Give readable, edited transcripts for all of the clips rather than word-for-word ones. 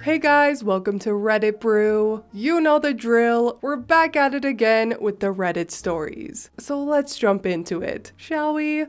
Hey guys, welcome to Reddit Brew. You know the drill. We're back at it again with the Reddit stories. So let's jump into it, shall we?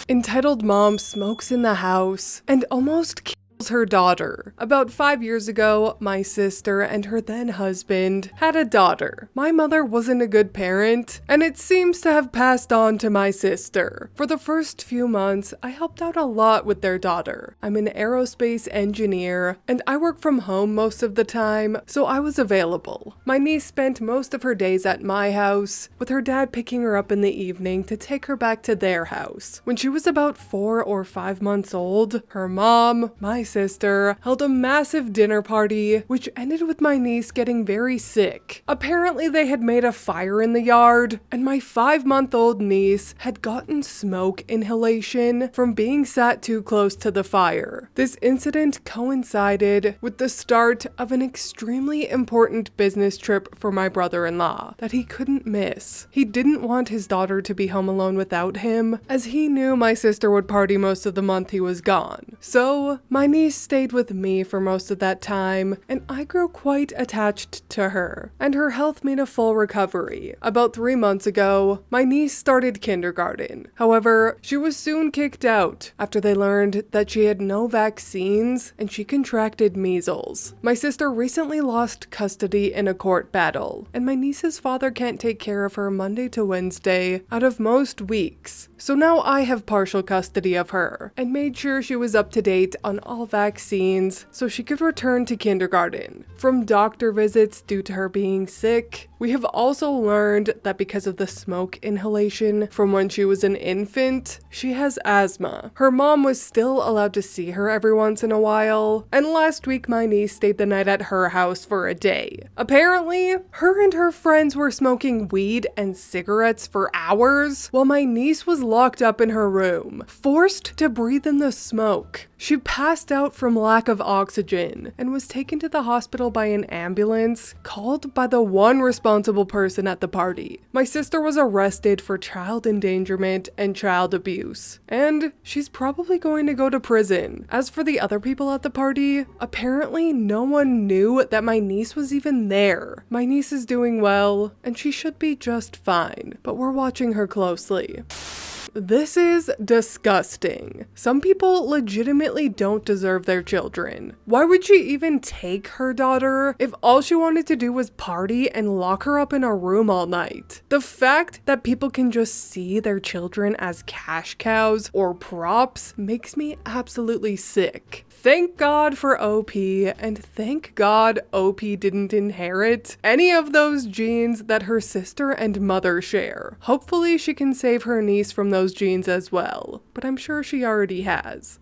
Entitled mom smokes in the house and almost kills her daughter. About 5 years ago, my sister and her then husband had a daughter. My mother wasn't a good parent, and it seems to have passed on to my sister. For the first few months, I helped out a lot with their daughter. I'm an aerospace engineer, and I work from home most of the time, so I was available. My niece spent most of her days at my house, with her dad picking her up in the evening to take her back to their house. When she was about 4 or 5 months old, her mom, my sister, held a massive dinner party, which ended with my niece getting very sick. Apparently they had made a fire in the yard, and my 5-month-old niece had gotten smoke inhalation from being sat too close to the fire. This incident coincided with the start of an extremely important business trip for my brother-in-law that he couldn't miss. He didn't want his daughter to be home alone without him, as he knew my sister would party most of the month he was gone. So, my niece stayed with me for most of that time, and I grew quite attached to her, and her health made a full recovery. About 3 months ago, my niece started kindergarten. However, she was soon kicked out after they learned that she had no vaccines and she contracted measles. My sister recently lost custody in a court battle, and my niece's father can't take care of her Monday to Wednesday out of most weeks. So now I have partial custody of her, and made sure she was up to date on all vaccines so she could return to kindergarten. From doctor visits due to her being sick, we have also learned that because of the smoke inhalation from when she was an infant, she has asthma. Her mom was still allowed to see her every once in a while, and last week my niece stayed the night at her house for a day. Apparently, her and her friends were smoking weed and cigarettes for hours while my niece was locked up in her room, forced to breathe in the smoke. She passed out from lack of oxygen and was taken to the hospital by an ambulance called by the one responsible person at the party. My sister was arrested for child endangerment and child abuse, and she's probably going to go to prison. As for the other people at the party, apparently no one knew that my niece was even there. My niece is doing well, and she should be just fine, but we're watching her closely. This is disgusting. Some people legitimately don't deserve their children. Why would she even take her daughter if all she wanted to do was party and lock her up in a room all night? The fact that people can just see their children as cash cows or props makes me absolutely sick. Thank God for OP, and thank God OP didn't inherit any of those genes that her sister and mother share. Hopefully she can save her niece from those genes as well, but I'm sure she already has.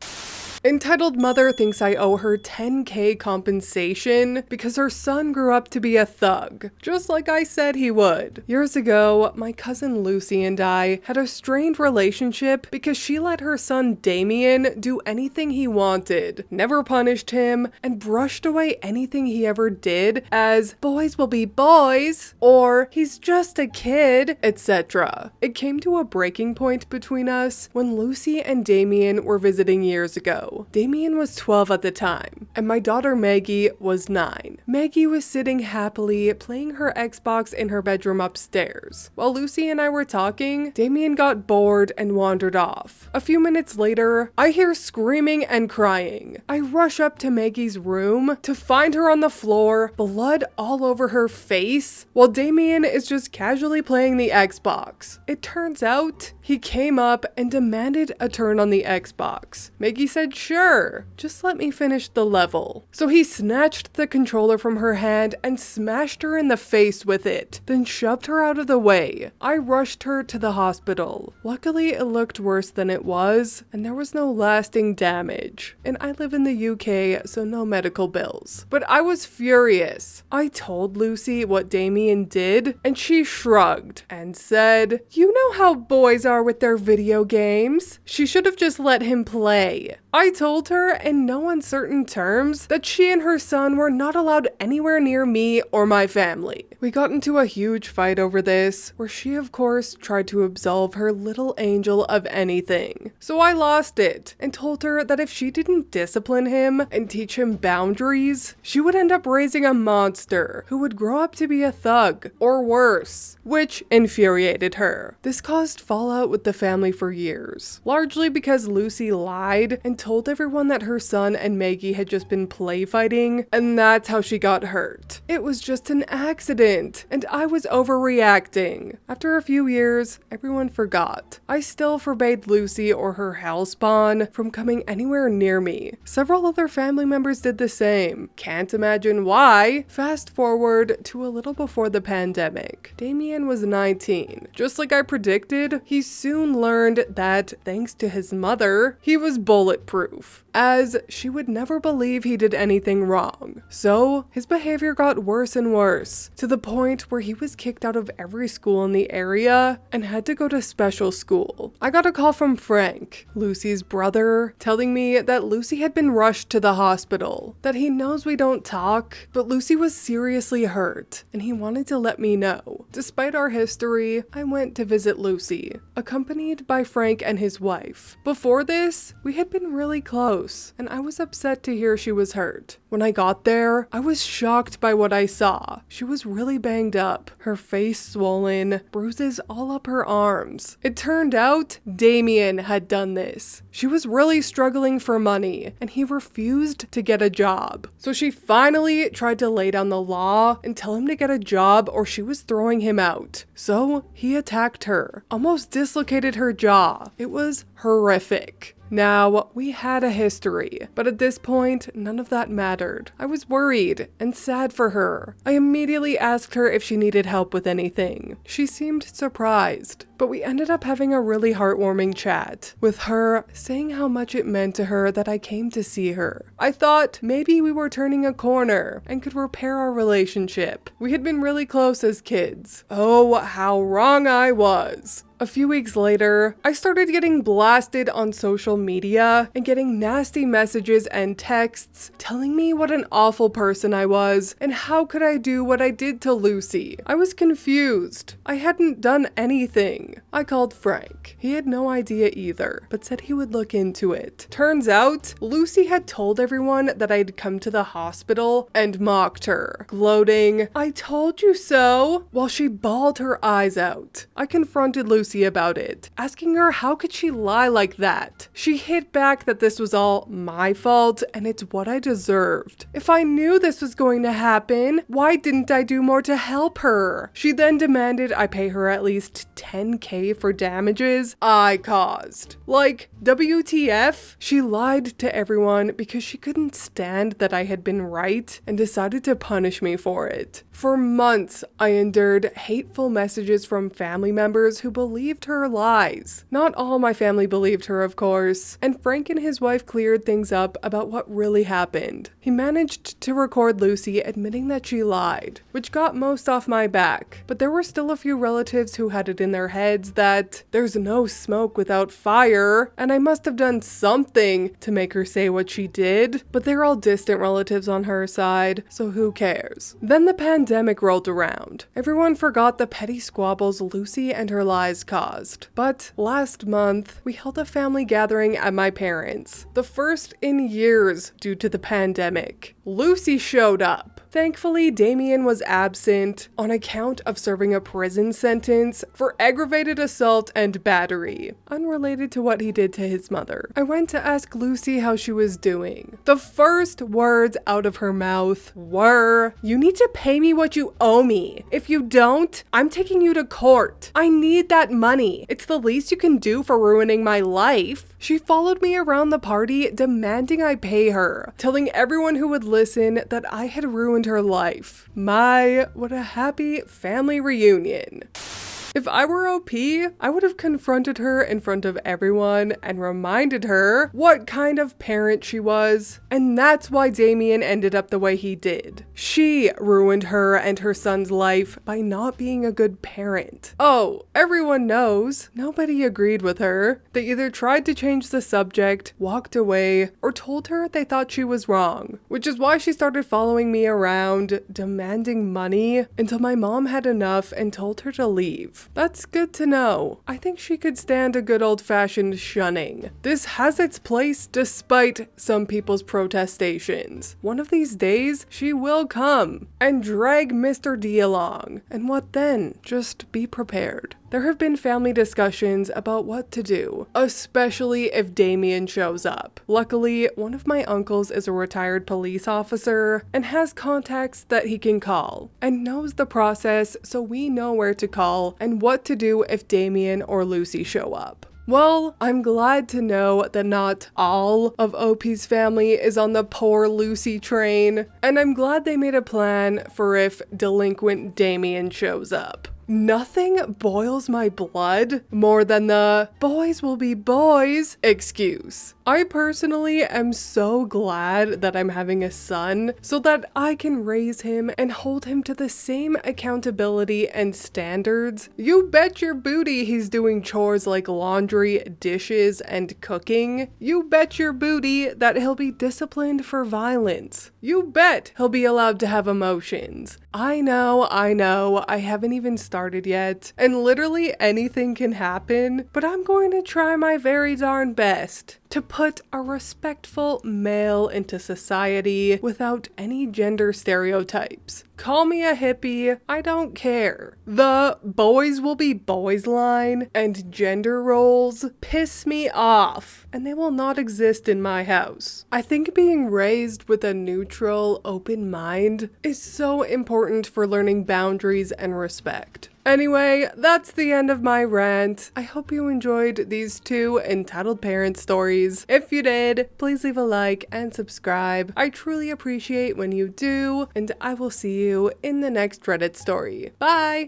Entitled mother thinks I owe her 10K compensation because her son grew up to be a thug, just like I said he would. Years ago, my cousin Lucy and I had a strained relationship because she let her son Damien do anything he wanted, never punished him, and brushed away anything he ever did as boys will be boys, or he's just a kid, etc. It came to a breaking point between us when Lucy and Damien were visiting years ago. Damien was 12 at the time, and my daughter Maggie was 9. Maggie was sitting happily playing her Xbox in her bedroom upstairs. While Lucy and I were talking, Damien got bored and wandered off. A few minutes later, I hear screaming and crying. I rush up to Maggie's room to find her on the floor, blood all over her face, while Damien is just casually playing the Xbox. It turns out, he came up and demanded a turn on the Xbox. Maggie said, "Sure, just let me finish the level." So he snatched the controller from her hand and smashed her in the face with it, then shoved her out of the way. I rushed her to the hospital. Luckily, it looked worse than it was, and there was no lasting damage. And I live in the UK, so no medical bills. But I was furious. I told Lucy what Damien did, and she shrugged and said, "You know how boys are with their video games. She should have just let him play." I told her in no uncertain terms that she and her son were not allowed anywhere near me or my family. We got into a huge fight over this, where she of course tried to absolve her little angel of anything. So I lost it and told her that if she didn't discipline him and teach him boundaries, she would end up raising a monster who would grow up to be a thug or worse, which infuriated her. This caused fallout with the family for years, largely because Lucy lied and told everyone that her son and Maggie had just been play fighting, and that's how she got hurt. It was just an accident, and I was overreacting. After a few years, everyone forgot. I still forbade Lucy or her hellspawn from coming anywhere near me. Several other family members did the same. Can't imagine why. Fast forward to a little before the pandemic. Damien was 19. Just like I predicted, he soon learned that, thanks to his mother, he was bulletproof, as she would never believe he did anything wrong. So his behavior got worse and worse, to the point where he was kicked out of every school in the area and had to go to special school. I got a call from Frank, Lucy's brother, telling me that Lucy had been rushed to the hospital, that he knows we don't talk, but Lucy was seriously hurt, and he wanted to let me know. Despite our history, I went to visit Lucy, accompanied by Frank and his wife. Before this, we had been really close, and I was upset to hear she was hurt. When I got there, I was shocked by what I saw. She was really banged up, her face swollen, bruises all up her arms. It turned out Damien had done this. She was really struggling for money, and he refused to get a job. So she finally tried to lay down the law and tell him to get a job or she was throwing him out. So he attacked her, almost dislocated her jaw. It was horrific. Now, we had a history, but at this point, none of that mattered. I was worried and sad for her. I immediately asked her if she needed help with anything. She seemed surprised, but we ended up having a really heartwarming chat, with her saying how much it meant to her that I came to see her. I thought maybe we were turning a corner and could repair our relationship. We had been really close as kids. Oh, how wrong I was. A few weeks later, I started getting blasted on social media and getting nasty messages and texts telling me what an awful person I was and how could I do what I did to Lucy. I was confused. I hadn't done anything. I called Frank. He had no idea either, but said he would look into it. Turns out, Lucy had told everyone that I'd come to the hospital and mocked her, gloating, "I told you so," while she bawled her eyes out. I confronted Lucy about it, asking her how could she lie like that. She hit back that this was all my fault and it's what I deserved. If I knew this was going to happen, why didn't I do more to help her? She then demanded I pay her at least $10,000 for damages I caused. Like, WTF? She lied to everyone because she couldn't stand that I had been right and decided to punish me for it. For months, I endured hateful messages from family members who believed her lies. Not all my family believed her, of course, and Frank and his wife cleared things up about what really happened. He managed to record Lucy admitting that she lied, which got most off my back, but there were still a few relatives who had it in their heads that there's no smoke without fire, and I must have done something to make her say what she did, but they're all distant relatives on her side, so who cares? Then the pandemic rolled around. Everyone forgot the petty squabbles Lucy and her lies caused. But last month, we held a family gathering at my parents', the first in years due to the pandemic. Lucy showed up. Thankfully, Damien was absent on account of serving a prison sentence for aggravated assault and battery, unrelated to what he did to his mother. I went to ask Lucy how she was doing. The first words out of her mouth were, "You need to pay me what you owe me. If you don't, I'm taking you to court. I need that money. It's the least you can do for ruining my life." She followed me around the party, demanding I pay her, telling everyone who would listen that I had ruined her life. What a happy family reunion. If I were OP, I would have confronted her in front of everyone and reminded her what kind of parent she was. And that's why Damien ended up the way he did. She ruined her and her son's life by not being a good parent. Oh, everyone knows nobody agreed with her. They either tried to change the subject, walked away, or told her they thought she was wrong, which is why she started following me around, demanding money, until my mom had enough and told her to leave. That's good to know. I think she could stand a good old-fashioned shunning. This has its place despite some people's protestations. One of these days, she will come and drag Mr. D along. And what then? Just be prepared. There have been family discussions about what to do, especially if Damien shows up. Luckily, one of my uncles is a retired police officer and has contacts that he can call and knows the process, so we know where to call and what to do if Damien or Lucy show up. Well, I'm glad to know that not all of OP's family is on the poor Lucy train, and I'm glad they made a plan for if delinquent Damien shows up. Nothing boils my blood more than the boys will be boys excuse. I personally am so glad that I'm having a son so that I can raise him and hold him to the same accountability and standards. You bet your booty he's doing chores like laundry, dishes, and cooking. You bet your booty that he'll be disciplined for violence. You bet he'll be allowed to have emotions. I know, I haven't even started yet, and literally anything can happen, but I'm going to try my very darn best to put a respectful male into society without any gender stereotypes. Call me a hippie, I don't care. The boys will be boys line and gender roles piss me off, and they will not exist in my house. I think being raised with a neutral, open mind is so important for learning boundaries and respect. Anyway, that's the end of my rant. I hope you enjoyed these 2 entitled parent stories. If you did, please leave a like and subscribe. I truly appreciate when you do, and I will see you in the next Reddit story. Bye!